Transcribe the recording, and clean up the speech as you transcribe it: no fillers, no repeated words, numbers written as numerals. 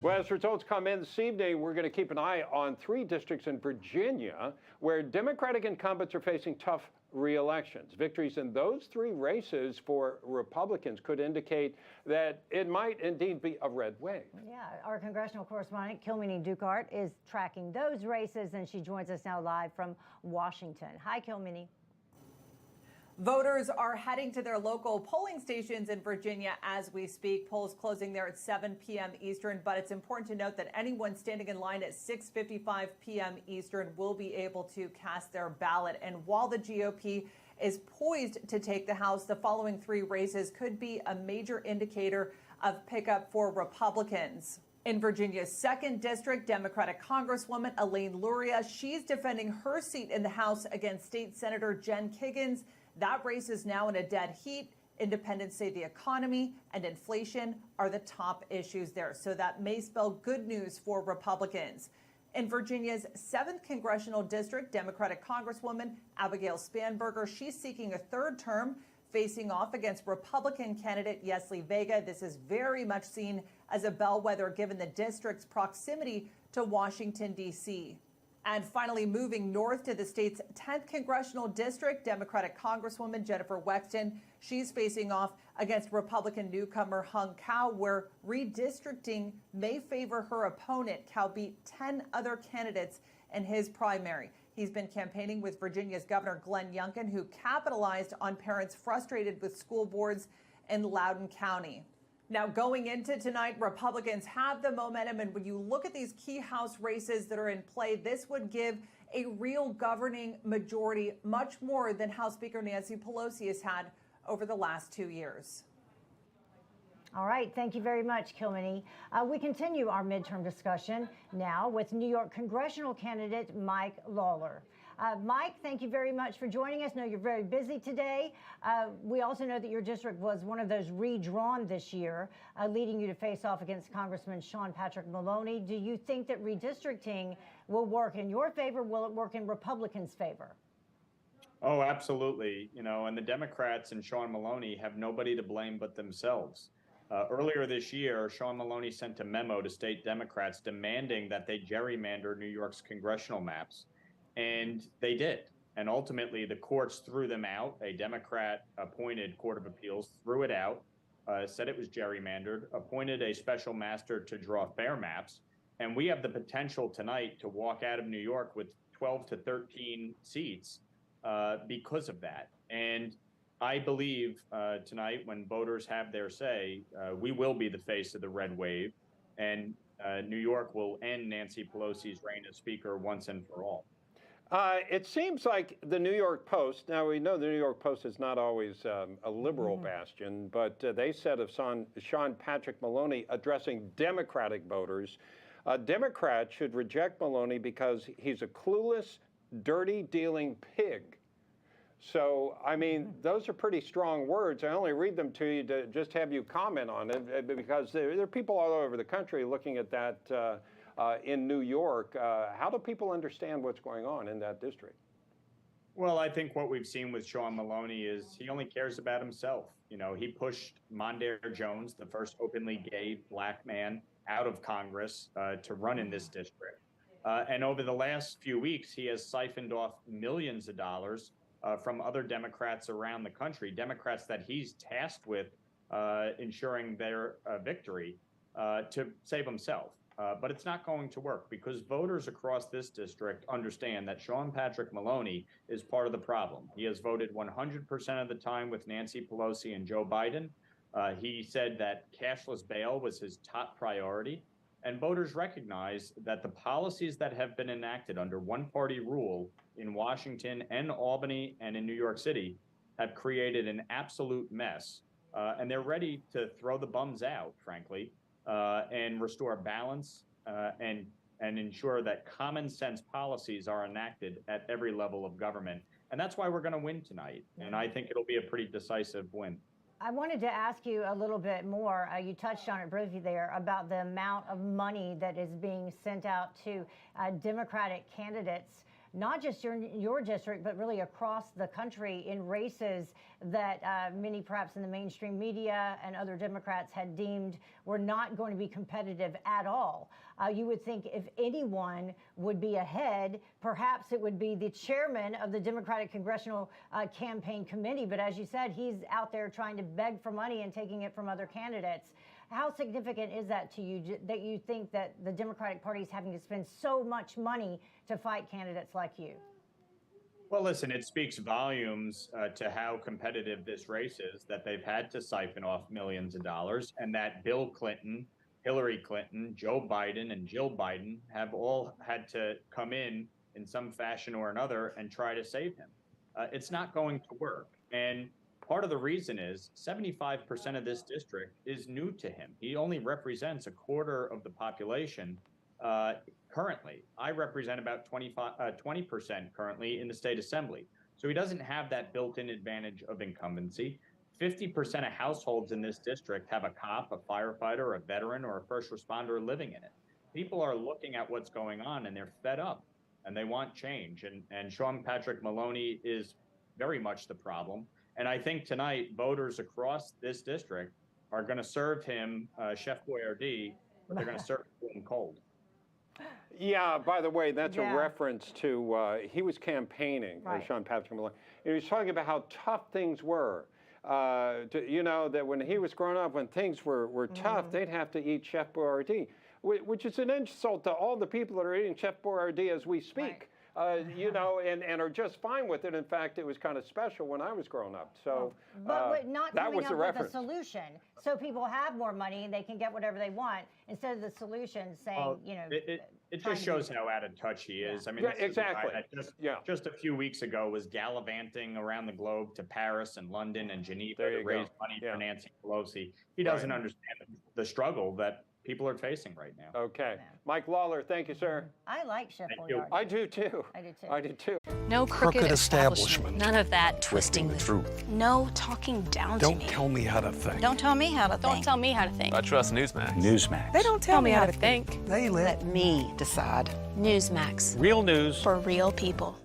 Well, as results come in this evening, we're going to keep an eye on 3 districts in Virginia where Democratic incumbents are facing tough re-elections. Victories in those 3 races for Republicans could indicate that it might indeed be a red wave. Yeah, our congressional correspondent, Kilmeny Duchardt, is tracking those races, and she joins us now live from Washington. Hi, Kilmeny. Voters are heading to their local polling stations in Virginia as we speak. Polls closing there at 7 p.m. Eastern, but it's important to note that anyone standing in line at 6:55 p.m. Eastern will be able to cast their ballot. And while the GOP is poised to take the House, the following 3 races could be a major indicator of pickup for Republicans. In Virginia's 2nd District, Democratic Congresswoman Elaine Luria, she's defending her seat in the House against State Senator Jen Kiggans. That race is now in a dead heat. Independents say the economy and inflation are the top issues there. So that may spell good news for Republicans. In Virginia's 7th Congressional District, Democratic Congresswoman Abigail Spanberger, she's seeking a 3rd term, facing off against Republican candidate Yesli Vega. This is very much seen as a bellwether given the district's proximity to Washington, D.C. And finally, moving north to the state's 10th Congressional District, Democratic Congresswoman Jennifer Wexton, she's facing off against Republican newcomer Hung Cao, where redistricting may favor her opponent. Cao beat 10 other candidates in his primary. He's been campaigning with Virginia's Governor Glenn Youngkin, who capitalized on parents frustrated with school boards in Loudoun County. Now, going into tonight, Republicans have the momentum, and when you look at these key House races that are in play, this would give a real governing majority, much more than House Speaker Nancy Pelosi has had over the last 2 years. All right, thank you very much, Kilmeny. We continue our midterm discussion now with New York congressional candidate Mike Lawler. Mike, thank you very much for joining us. I know you're very busy today. We also know that your district was one of those redrawn this year, leading you to face off against Congressman Sean Patrick Maloney. Do you think that redistricting will work in your favor? Will it work in Republicans' favor? Oh, absolutely. You know, and the Democrats and Sean Maloney have nobody to blame but themselves. Earlier this year, Sean Maloney sent a memo to state Democrats demanding that they gerrymander New York's congressional maps. And they did. And ultimately, the courts threw them out. A Democrat-appointed Court of Appeals threw it out, said it was gerrymandered, appointed a special master to draw fair maps. And we have the potential tonight to walk out of New York with 12 to 13 seats because of that. And I believe tonight, when voters have their say, we will be the face of the red wave, and New York will end Nancy Pelosi's reign as Speaker once and for all. It seems like the New York Post, now we know the New York Post is not always a liberal bastion, but they said of Sean Patrick Maloney addressing Democratic voters, Democrats should reject Maloney because he's a clueless, dirty dealing pig. So, I mean, those are pretty strong words. I only read them to you to just have you comment on it because there are people all over the country looking at that in New York. How do people understand what's going on in that district? Well, I think what we've seen with Sean Maloney is he only cares about himself. You know, he pushed Mondaire Jones, the first openly gay black man, out of Congress to run in this district. And over the last few weeks, he has siphoned off millions of dollars from other Democrats around the country, Democrats that he's tasked with ensuring their victory to save himself. But it's not going to work because voters across this district understand that Sean Patrick Maloney is part of the problem. He has voted 100% of the time with Nancy Pelosi and Joe Biden. He said that cashless bail was his top priority. And voters recognize that the policies that have been enacted under one-party rule in Washington and Albany and in New York City have created an absolute mess. And they're ready to throw the bums out, frankly, and restore balance and ensure that common sense policies are enacted at every level of government. And that's why we're going to win tonight. And I think it'll be a pretty decisive win. I wanted to ask you a little bit more. You touched on it briefly there about the amount of money that is being sent out to Democratic candidates. not just your district, but really across the country in races that many perhaps in the mainstream media and other Democrats had deemed were not going to be competitive at all. You would think if anyone would be ahead, perhaps it would be the chairman of the Democratic Congressional Campaign Committee. But as you said, he's out there trying to beg for money and taking it from other candidates. How significant is that to you, that you think that the Democratic Party is having to spend so much money to fight candidates like you? Well, listen, it speaks volumes to how competitive this race is, that they've had to siphon off millions of dollars, and that Bill Clinton, Hillary Clinton, Joe Biden, and Jill Biden have all had to come in some fashion or another and try to save him. It's not going to work. And part of the reason is 75% of this district is new to him. He only represents a quarter of the population currently. I represent about 20% currently in the state assembly. So he doesn't have that built-in advantage of incumbency. 50% of households in this district have a cop, a firefighter, a veteran, or a first responder living in it. People are looking at what's going on and they're fed up and they want change. And Sean Patrick Maloney is very much the problem. And I think tonight voters across this district are going to serve him Chef Boyardee, but they're going to serve him cold. Yeah, by the way, that's a reference to, he was campaigning, Sean Patrick Maloney. He was talking about how tough things were. You know, that when he was growing up, when things were tough, they'd have to eat Chef Boyardee, which is an insult to all the people that are eating Chef Boyardee as we speak. You know, and are just fine with it. In fact, it was kind of special when I was growing up. So, but not that coming was the up with reference. a solution, so people have more money and they can get whatever they want instead of the solution saying, you know. It just shows how out of touch he is. I mean, Yeah, exactly. Just a few weeks ago was gallivanting around the globe to Paris and London and Geneva to raise money for Nancy Pelosi. He doesn't understand the struggle that people are facing right now. Okay. Mike Lawler, thank you, sir. I like Chef Thank you. Boyardee. I do too. I do too. I do too. No crooked establishment. None of that Twisting the truth. No talking down to Don't me. tell me how to think. Don't tell me how to think. Don't tell me how to think. I trust Newsmax. Newsmax. They don't tell me how to think. They let Me decide. Newsmax. real news For real people.